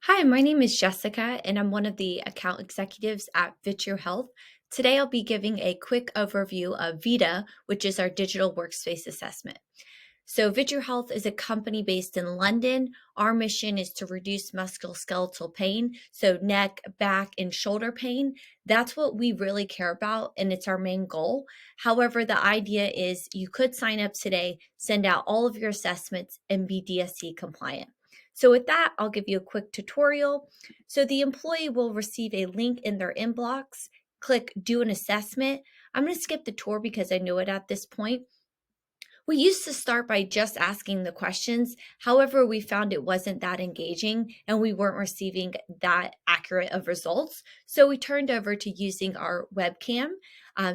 Hi, my name is Jessica, and I'm one of the account executives at Vitrue Health. Today, I'll be giving a quick overview of VIDA, which is our digital workspace assessment. So, Vitrue Health is a company based in London. Our mission is to reduce musculoskeletal pain, so neck, back, and shoulder pain. That's what we really care about, and it's our main goal. However, the idea is you could sign up today, send out all of your assessments, and be DSC compliant. So, with that, I'll give you a quick tutorial. So, the employee will receive a link in their inbox. Click Do an Assessment. I'm going to skip the tour because I know it at this point. We used to start by just asking the questions. However, we found it wasn't that engaging and we weren't receiving that accurate of results. So we turned over to using our webcam.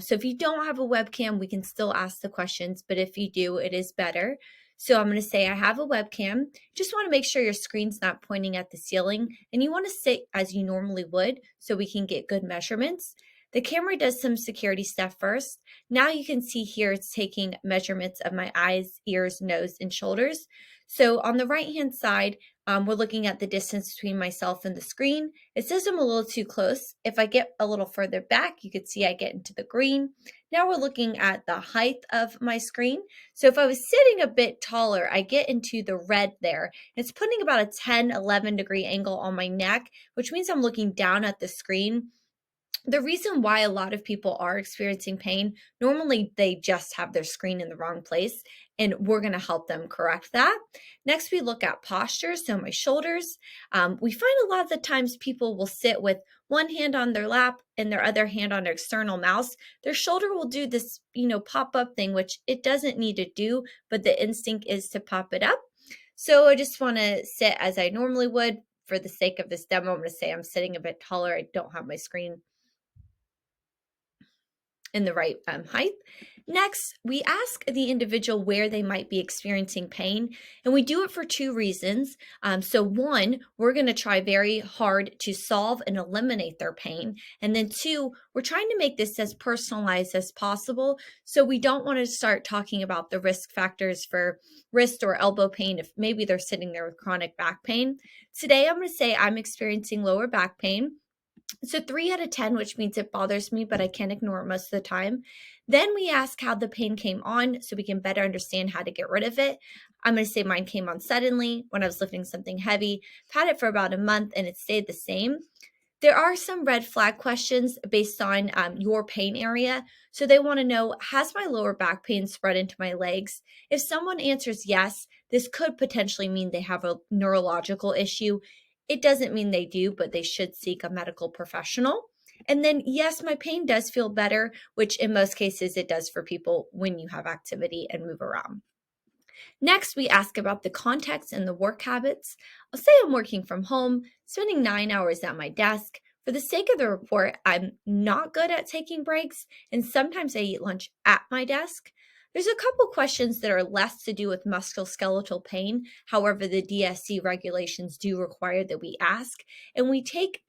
So if you don't have a webcam, we can still ask the questions, but if you do, it is better. So I'm going to say I have a webcam. Just want to make sure your screen's not pointing at the ceiling and you want to sit as you normally would so we can get good measurements. The camera does some security stuff first. Now you can see here it's taking measurements of my eyes, ears, nose, and shoulders. So on the right-hand side, we're looking at the distance between myself and the screen. It says I'm a little too close. If I get a little further back, you could see I get into the green. Now we're looking at the height of my screen. So if I was sitting a bit taller, I get into the red there. It's putting about a 10, 11 degree angle on my neck, which means I'm looking down at the screen. The reason why a lot of people are experiencing pain, normally they just have their screen in the wrong place, and we're going to help them correct that. Next, we look at posture, so my shoulders. We find a lot of the times people will sit with one hand on their lap and their other hand on their external mouse. Their shoulder will do this, pop-up thing, which it doesn't need to do, but the instinct is to pop it up. So I just want to sit as I normally would. For the sake of this demo, I'm going to say I'm sitting a bit taller. I don't have my screen in the right height. Next, we ask the individual where they might be experiencing pain, and we do it for two reasons. So one, we're going to try very hard to solve and eliminate their pain. And then two, we're trying to make this as personalized as possible. So we don't want to start talking about the risk factors for wrist or elbow pain if maybe they're sitting there with chronic back pain. Today, I'm going to say I'm experiencing lower back pain. So 3 out of 10, which means it bothers me, but I can't ignore it most of the time. Then we ask how the pain came on so we can better understand how to get rid of it. I'm going to say mine came on suddenly when I was lifting something heavy. I've had it for about a month and it stayed the same. There are some red flag questions based on your pain area. So they want to know, has my lower back pain spread into my legs? If someone answers yes, this could potentially mean they have a neurological issue. It doesn't mean they do, but they should seek a medical professional. And then, yes, my pain does feel better, which in most cases it does for people when you have activity and move around. Next, we ask about the context and the work habits. I'll say I'm working from home, spending 9 hours at my desk. For the sake of the report, I'm not good at taking breaks, and sometimes I eat lunch at my desk. There's a couple questions that are less to do with musculoskeletal pain. However, the DSC regulations do require that we ask, and we take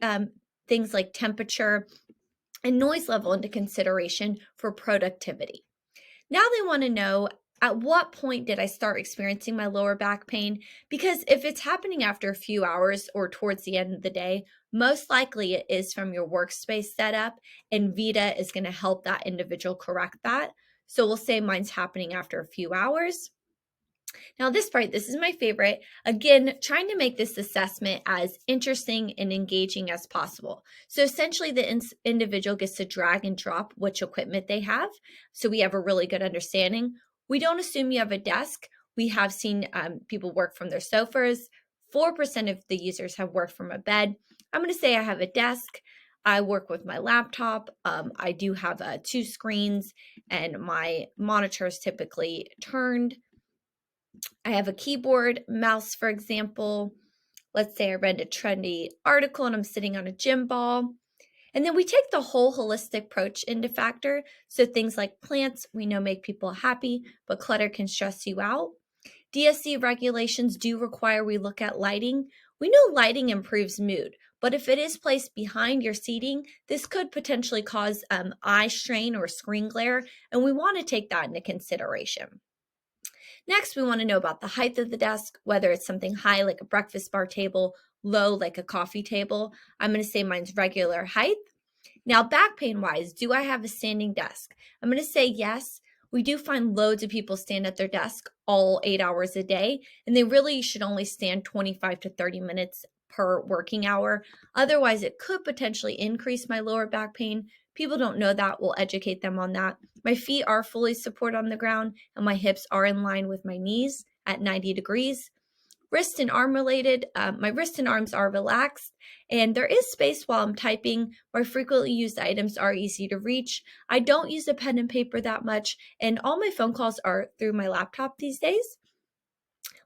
things like temperature and noise level into consideration for productivity. Now they want to know, at what point did I start experiencing my lower back pain? Because if it's happening after a few hours or towards the end of the day, most likely it is from your workspace setup, and Vita is going to help that individual correct that. So we'll say mine's happening after a few hours. Now, this part, this is my favorite. Again, trying to make this assessment as interesting and engaging as possible. So essentially, the individual gets to drag and drop which equipment they have. So we have a really good understanding. We don't assume you have a desk. We have seen people work from their sofas. 4% of the users have worked from a bed. I'm going to say I have a desk. I work with my laptop. I do have 2 screens, and my monitor is typically turned. I have a keyboard, mouse, for example. Let's say I read a trendy article and I'm sitting on a gym ball. And then we take the whole holistic approach into factor. So things like plants, we know make people happy, but clutter can stress you out. DSC regulations do require we look at lighting. We know lighting improves mood, but if it is placed behind your seating, this could potentially cause eye strain or screen glare, and we want to take that into consideration. Next, we want to know about the height of the desk, whether it's something high like a breakfast bar table low, like a coffee table. I'm going to say mine's regular height. Now, back pain wise, do I have a standing desk? I'm going to say yes. We do find loads of people stand at their desk all 8 hours a day, and they really should only stand 25 to 30 minutes per working hour. Otherwise, it could potentially increase my lower back pain. People don't know that. We'll educate them on that. My feet are fully supported on the ground, and my hips are in line with my knees at 90 degrees. Wrist and arm related, my wrist and arms are relaxed, and there is space while I'm typing. My frequently used items are easy to reach. I don't use a pen and paper that much, and all my phone calls are through my laptop these days.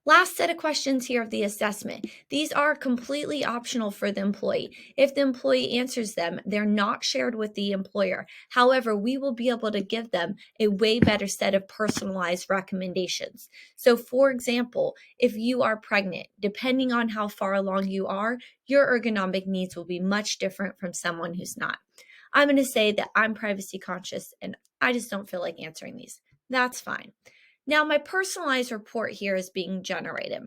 Last set of questions here of the assessment. These are completely optional for the employee. If the employee answers them, they're not shared with the employer. However, we will be able to give them a way better set of personalized recommendations. So for example, if you are pregnant, depending on how far along you are, your ergonomic needs will be much different from someone who's not. I'm going to say that I'm privacy conscious and I just don't feel like answering these. That's fine. Now, my personalized report here is being generated.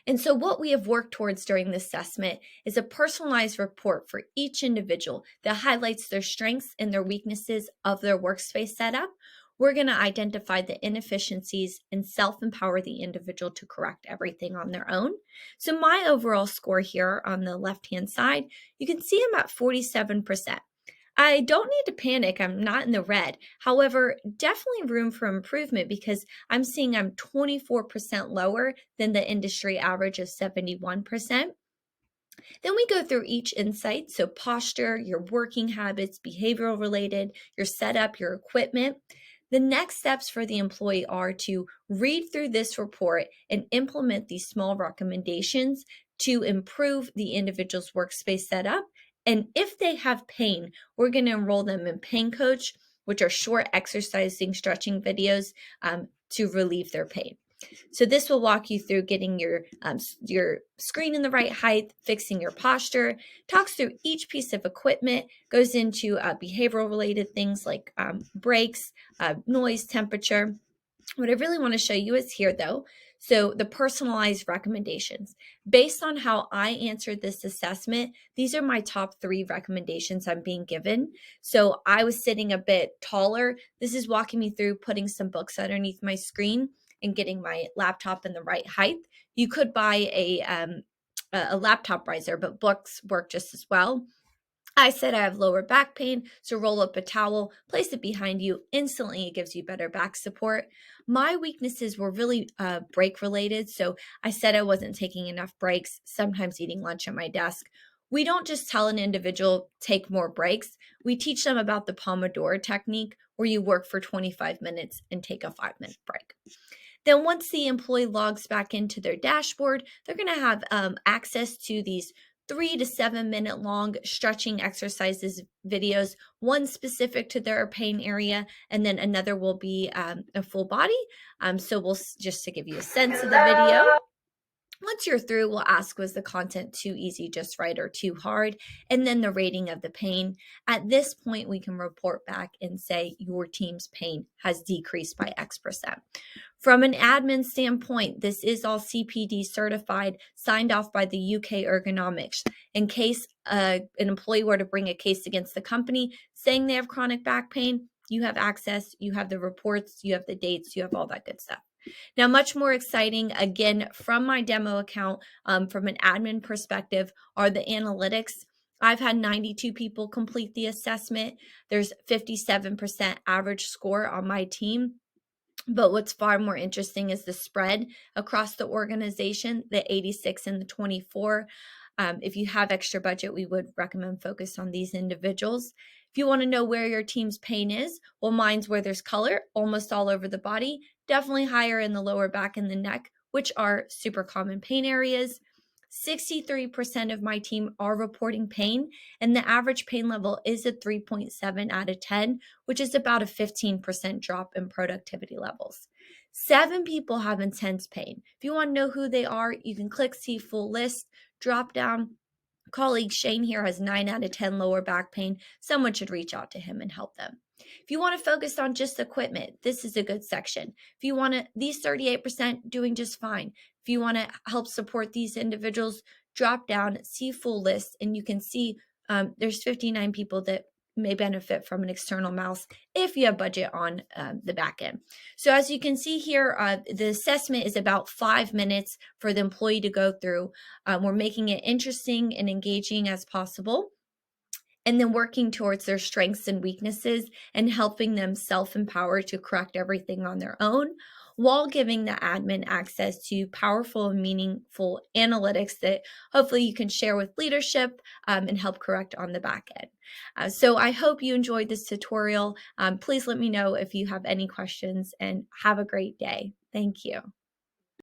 And so what we have worked towards during this assessment is a personalized report for each individual that highlights their strengths and their weaknesses of their workspace setup. We're going to identify the inefficiencies and self-empower the individual to correct everything on their own. So my overall score here on the left-hand side, you can see I'm at 47%. I don't need to panic. I'm not in the red. However, definitely room for improvement because I'm seeing I'm 24% lower than the industry average of 71%. Then we go through each insight. So posture, your working habits, behavioral related, your setup, your equipment. The next steps for the employee are to read through this report and implement these small recommendations to improve the individual's workspace setup. And if they have pain, we're going to enroll them in Pain Coach, which are short exercising, stretching videos to relieve their pain. So this will walk you through getting your screen in the right height, fixing your posture, talks through each piece of equipment, goes into behavioral related things like breaks, noise, temperature. What I really want to show you is here though. So the personalized recommendations. Based on how I answered this assessment, these are my top 3 recommendations I'm being given. So I was sitting a bit taller. This is walking me through putting some books underneath my screen and getting my laptop in the right height. You could buy a laptop riser, but books work just as well. I said I have lower back pain, so roll up a towel, place it behind you. Instantly, it gives you better back support. My weaknesses were really break related, so I said I wasn't taking enough breaks, sometimes eating lunch at my desk. We don't just tell an individual, take more breaks. We teach them about the Pomodoro technique, where you work for 25 minutes and take a 5-minute break. Then once the employee logs back into their dashboard, they're going to have access to these 3 to 7 minute long stretching exercises videos, one specific to their pain area, and then another will be a full body. So we'll just to give you a sense of the video. Once you're through, we'll ask, was the content too easy, just right, or too hard? And then the rating of the pain. At this point, we can report back and say your team's pain has decreased by X%. From an admin standpoint, this is all CPD certified, signed off by the UK Ergonomics. In case an employee were to bring a case against the company saying they have chronic back pain, you have access, you have the reports, you have the dates, you have all that good stuff. Now, much more exciting, again, from my demo account, from an admin perspective, are the analytics. I've had 92 people complete the assessment. There's 57% average score on my team. But what's far more interesting is the spread across the organization, the 86 and the 24. If you have extra budget, we would recommend focus on these individuals. If you want to know where your team's pain is, well, mine's where there's color, almost all over the body, definitely higher in the lower back and the neck, which are super common pain areas. 63% of my team are reporting pain, and the average pain level is a 3.7 out of 10, which is about a 15% drop in productivity levels. 7 people have intense pain. If you want to know who they are, you can click see full list, drop down. Colleague Shane here has 9 out of 10 lower back pain. Someone should reach out to him and help them. If you want to focus on just equipment, this is a good section. If you want to, these 38% doing just fine. If you want to help support these individuals, drop down, see full list, and you can see there's 59 people that may benefit from an external mouse if you have budget on the back end. So as you can see here, the assessment is about 5 minutes for the employee to go through. We're making it interesting and engaging as possible, and then working towards their strengths and weaknesses and helping them self-empower to correct everything on their own, while giving the admin access to powerful and meaningful analytics that hopefully you can share with leadership and help correct on the back end. So I hope you enjoyed this tutorial. Please let me know if you have any questions, and have a great day. Thank you.